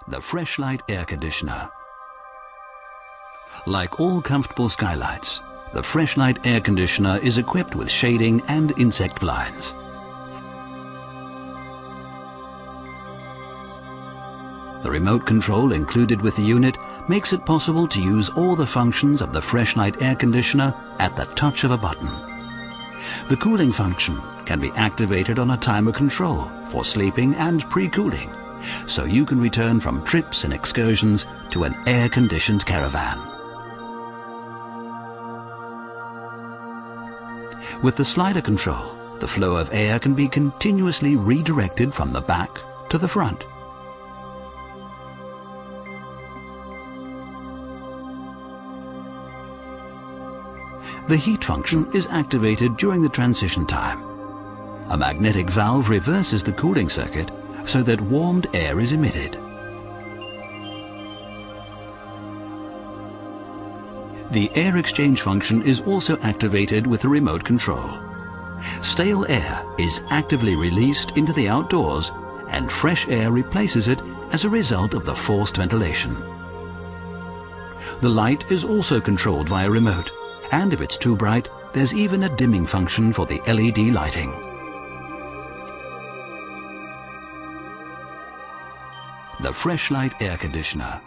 the Freshlight air conditioner. Like all comfortable skylights, the Freshlight air conditioner is equipped with shading and insect blinds. The remote control included with the unit makes it possible to use all the functions of the Freshlight air conditioner at the touch of a button. The cooling function can be activated on a timer control for sleeping and pre-cooling, so you can return from trips and excursions to an air-conditioned caravan. With the slider control, the flow of air can be continuously redirected from the back to the front. The heat function is activated during the transition time. A magnetic valve reverses the cooling circuit so that warmed air is emitted. The air exchange function is also activated with a remote control. Stale air is actively released into the outdoors and fresh air replaces it as a result of the forced ventilation. The light is also controlled via remote, and if it's too bright, there's even a dimming function for the LED lighting. The Freshlight air conditioner.